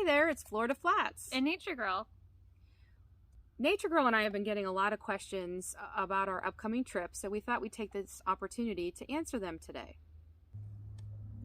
there, it's Florida Flats. And Nature Girl. Nature Girl and I have been getting a lot of questions about our upcoming trip, so we thought we'd take this opportunity to answer them today.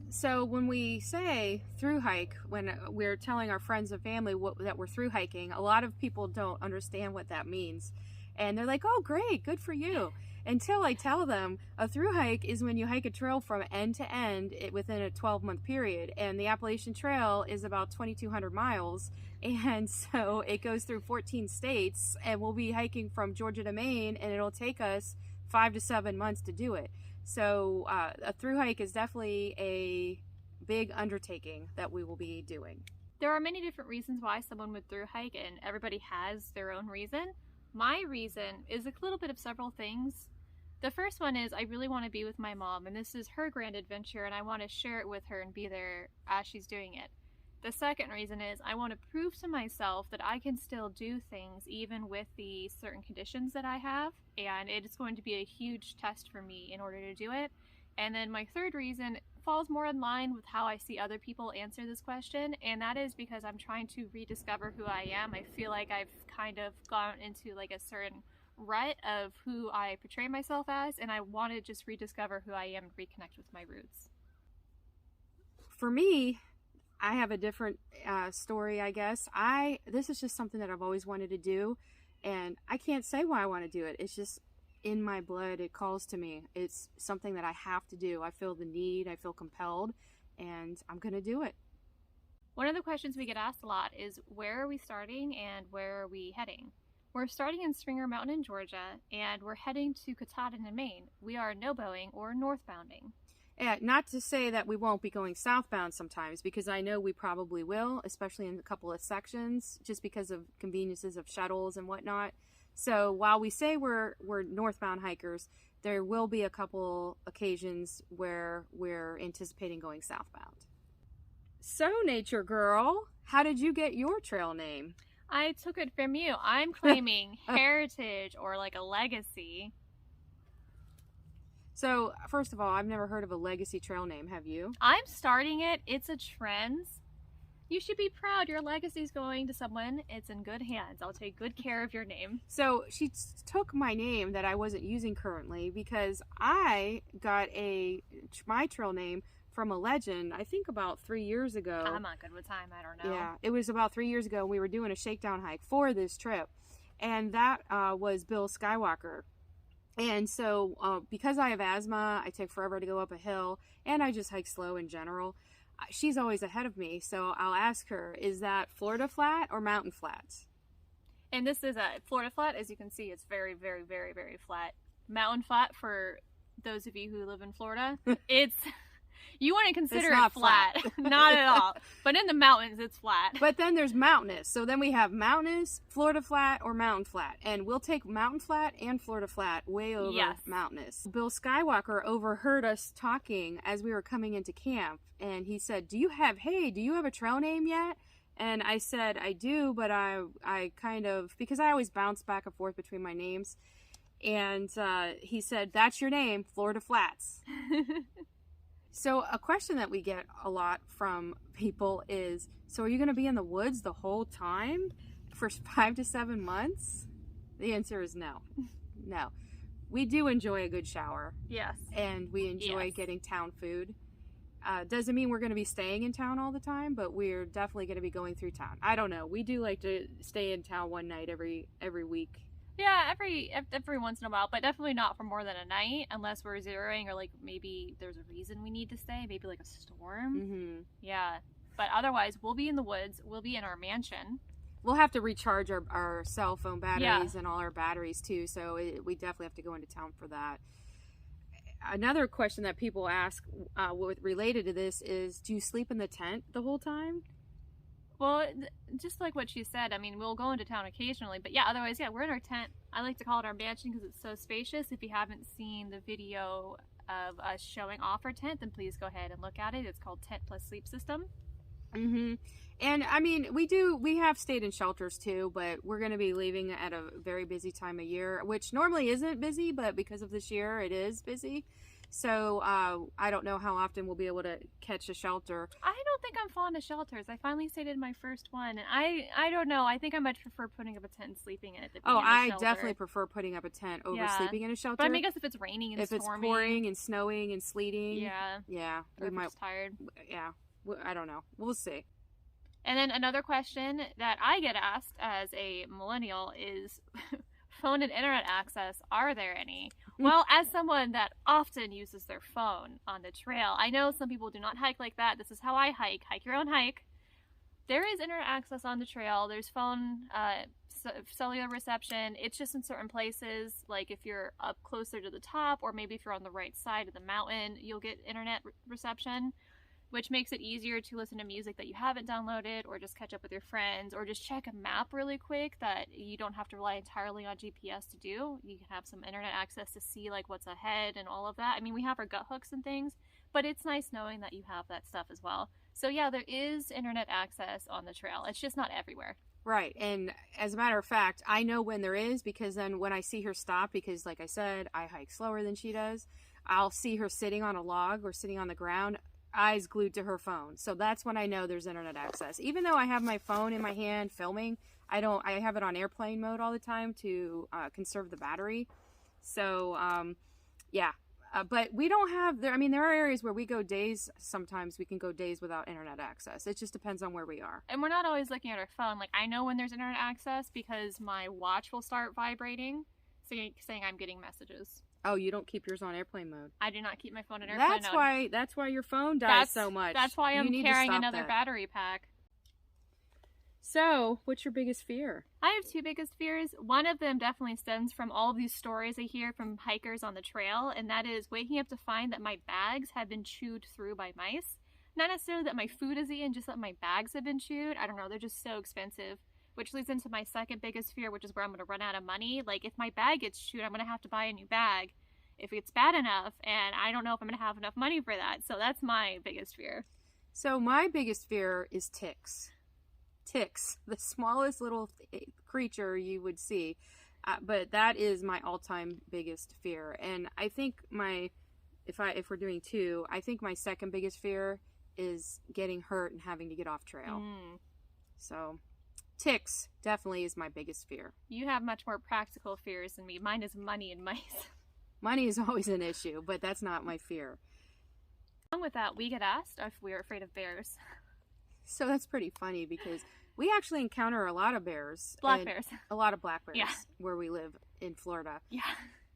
So when we say through hike, when we're telling our friends and family that we're through hiking, a lot of people don't understand what that means. And they're like, oh, great, good for you. Until I tell them a through hike is when you hike a trail from end to end within a 12-month period. And the Appalachian Trail is about 2,200 miles. And so it goes through 14 states, and we'll be hiking from Georgia to Maine, and it'll take us 5 to 7 months to do it. So a through hike is definitely a big undertaking that we will be doing. There are many different reasons why someone would through hike, and everybody has their own reason. My reason is a little bit of several things. The first one is I really want to be with my mom, and this is her grand adventure, and I want to share it with her and be there as she's doing it. The second reason is I want to prove to myself that I can still do things even with the certain conditions that I have, and it is going to be a huge test for me in order to do it. And then my third reason falls more in line with how I see other people answer this question, and that is because I'm trying to rediscover who I am. I feel like I've kind of gone into like a certain rut of who I portray myself as, and I want to just rediscover who I am and reconnect with my roots. For me, I have a different story, I guess. This is just something that I've always wanted to do, and I can't say why I want to do it. It's just in my blood. It calls to me. It's something that I have to do. I feel the need, I feel compelled, and I'm going to do it. One of the questions we get asked a lot is, where are we starting and where are we heading? We're starting in Springer Mountain in Georgia, and we're heading to Katahdin in Maine. We are no-boing or northbounding. Yeah, not to say that we won't be going southbound sometimes, because I know we probably will, especially in a couple of sections, just because of conveniences of shuttles and whatnot. So while we say we're northbound hikers, there will be a couple occasions where we're anticipating going southbound. So, Nature Girl, how did you get your trail name? I took it from you. I'm claiming heritage or like a legacy. So, first of all, I've never heard of a legacy trail name. Have you? I'm starting it. It's a trend. You should be proud. Your legacy's going to someone. It's in good hands. I'll take good care of your name. So she took my name that I wasn't using currently because I got my trail name from a legend, I think about 3 years ago. I'm not good with time. I don't know. Yeah, it was about 3 years ago. We were doing a shakedown hike for this trip, and that was Bill Skywalker. And so because I have asthma, I take forever to go up a hill, and I just hike slow in general. She's always ahead of me, so I'll ask her, is that Florida Flat or Mountain Flat? And this is a Florida Flat. As you can see, it's very, very, very, very flat. Mountain Flat, for those of you who live in Florida, it's... You want to consider it flat. Not at all. But in the mountains, it's flat. But then there's mountainous. So then we have mountainous, Florida Flat, or Mountain Flat. And we'll take Mountain Flat and Florida Flat way over mountainous. Bill Skywalker overheard us talking as we were coming into camp. And he said, do you have a trail name yet? And I said, I do, but I kind of, because I always bounce back and forth between my names. And he said, that's your name, Florida Flats. So a question that we get a lot from people is, so are you going to be in the woods the whole time for 5 to 7 months? The answer is no. No. We do enjoy a good shower. Yes. And we enjoy getting town food. Doesn't mean we're going to be staying in town all the time, but we're definitely going to be going through town. I don't know. We do like to stay in town one night every week. Yeah, every once in a while, but definitely not for more than a night, unless we're zeroing or like maybe there's a reason we need to stay, maybe like a storm. Mm-hmm. Yeah, but otherwise we'll be in the woods. We'll be in our mansion. We'll have to recharge our cell phone batteries and all our batteries too, so we definitely have to go into town for that. Another question that people ask related to this is, do you sleep in the tent the whole time? Well, just like what she said, I mean, we'll go into town occasionally, but yeah, otherwise, yeah, we're in our tent. I like to call it our mansion because it's so spacious. If you haven't seen the video of us showing off our tent, then please go ahead and look at it. It's called Tent Plus Sleep System. Mm-hmm. And I mean, we have stayed in shelters too, but we're going to be leaving at a very busy time of year, which normally isn't busy, but because of this year, it is busy. So I don't know how often we'll be able to catch a shelter. I don't think I'm fond of shelters. I finally stayed in my first one, and I don't know. I think I much prefer putting up a tent and sleeping in it than being in a I shelter. definitely prefer putting up a tent over sleeping in a shelter. But I mean, I guess if it's raining and if stormy, it's pouring and snowing and sleeting, yeah, we or might. If it's tired. Yeah, I don't know. We'll see. And then another question that I get asked as a millennial is, phone and internet access, are there any? Well, as someone that often uses their phone on the trail, I know some people do not hike like that. This is how I hike. Hike your own hike. There is internet access on the trail. There's phone, cellular reception. It's just in certain places, like if you're up closer to the top, or maybe if you're on the right side of the mountain, you'll get internet reception, which makes it easier to listen to music that you haven't downloaded, or just catch up with your friends, or just check a map really quick that you don't have to rely entirely on GPS to do. You can have some internet access to see like what's ahead and all of that. I mean, we have our gut hooks and things, but it's nice knowing that you have that stuff as well. So yeah, there is internet access on the trail. It's just not everywhere. Right. And as a matter of fact, I know when there is, because then when I see her stop, because like I said, I hike slower than she does, I'll see her sitting on a log or sitting on the ground, eyes glued to her phone. So that's when I know there's internet access. Even though I have my phone in my hand filming, I have it on airplane mode all the time to conserve the battery. So but we don't have there. I mean, there are areas where we go days. Sometimes we can go days without internet access. It just depends on where we are. And we're not always looking at our phone. Like, I know when there's internet access because my watch will start vibrating, saying I'm getting messages. Oh, you don't keep yours on airplane mode? I do not keep my phone in airplane mode. That's why your phone dies so much. That's why I'm carrying another battery pack. So, what's your biggest fear? I have two biggest fears. One of them definitely stems from all of these stories I hear from hikers on the trail, and that is waking up to find that my bags have been chewed through by mice. Not necessarily that my food is eaten, just that my bags have been chewed. I don't know, they're just so expensive. Which leads into my second biggest fear, which is where I'm going to run out of money. Like, if my bag gets chewed, I'm going to have to buy a new bag if it's bad enough, and I don't know if I'm going to have enough money for that. So that's my biggest fear. So my biggest fear is ticks. Ticks, the smallest little creature you would see. But that is my all-time biggest fear. And I think if we're doing two, I think my second biggest fear is getting hurt and having to get off trail. So ticks definitely is my biggest fear. You have much more practical fears than me. Mine is money and mice. Money is always an issue, but that's not my fear. Along with that, we get asked if we're afraid of bears. So that's pretty funny because we actually encounter a lot of bears. Black bears. A lot of black bears Yeah. where we live in Florida. Yeah.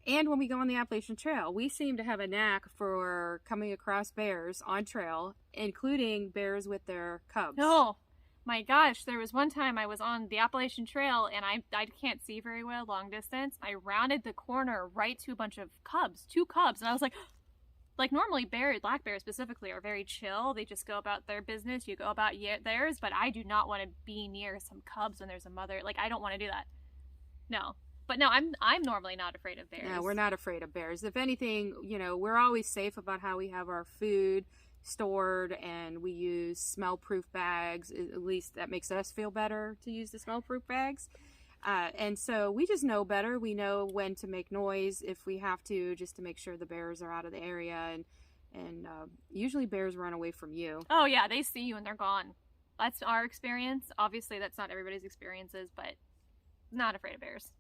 And when we go on the Appalachian Trail, we seem to have a knack for coming across bears on trail, including bears with their cubs. Oh, my gosh. There was one time I was on the Appalachian Trail and I can't see very well long distance. I rounded the corner right to a bunch of cubs, 2 cubs. And I was like normally black bears specifically are very chill. They just go about their business. You go about theirs. But I do not want to be near some cubs when there's a mother. Like, I don't want to do that. No. But no, I'm normally not afraid of bears. No, we're not afraid of bears. If anything, we're always safe about how we have our food stored, and we use smell-proof bags. At least that makes us feel better to use the smell-proof bags. And so we just know better. We know when to make noise if we have to, just to make sure the bears are out of the area. And usually bears run away from you. Oh, yeah, they see you and they're gone. That's our experience. Obviously, that's not everybody's experiences, but not afraid of bears.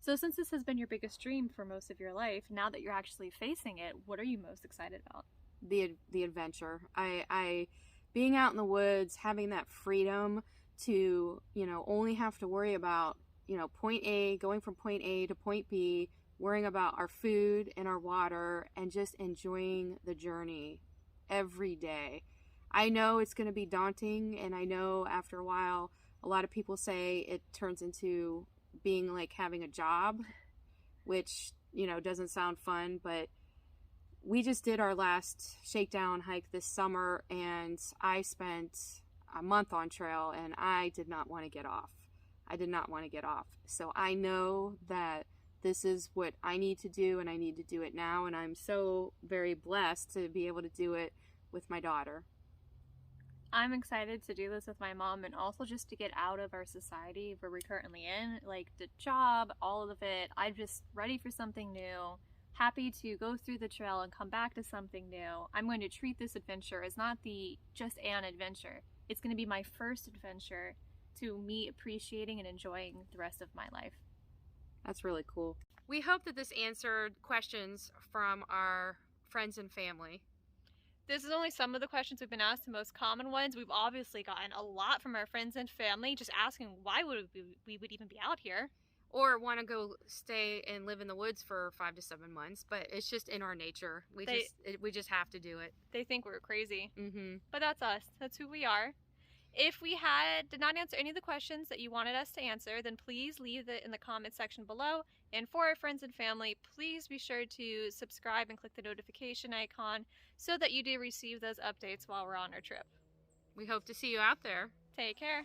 So since this has been your biggest dream for most of your life, now that you're actually facing it, what are you most excited about? The adventure. I being out in the woods, having that freedom to, only have to worry about, point A, going from point A to point B, worrying about our food and our water, and just enjoying the journey every day. I know it's going to be daunting, and I know after a while, a lot of people say it turns into being like having a job, which, doesn't sound fun, but we just did our last shakedown hike this summer, and I spent a month on trail, and I did not want to get off. So I know that this is what I need to do, and I need to do it now, and I'm so very blessed to be able to do it with my daughter. I'm excited to do this with my mom, and also just to get out of our society where we're currently in, like the job, all of it. I'm just ready for something new. happy to go through the trail and come back to something new. I'm going to treat this adventure as not the just an adventure. It's going to be my first adventure to me appreciating and enjoying the rest of my life. That's really cool. We hope that this answered questions from our friends and family. This is only some of the questions we've been asked, the most common ones. We've obviously gotten a lot from our friends and family just asking why we would even be out here. Or want to go stay and live in the woods for 5 to 7 months, but it's just in our nature. We just have to do it. They think we're crazy. Mm-hmm. But that's us. That's who we are. If we did not answer any of the questions that you wanted us to answer, then please leave it in the comment section below. And for our friends and family, please be sure to subscribe and click the notification icon so that you do receive those updates while we're on our trip. We hope to see you out there. Take care.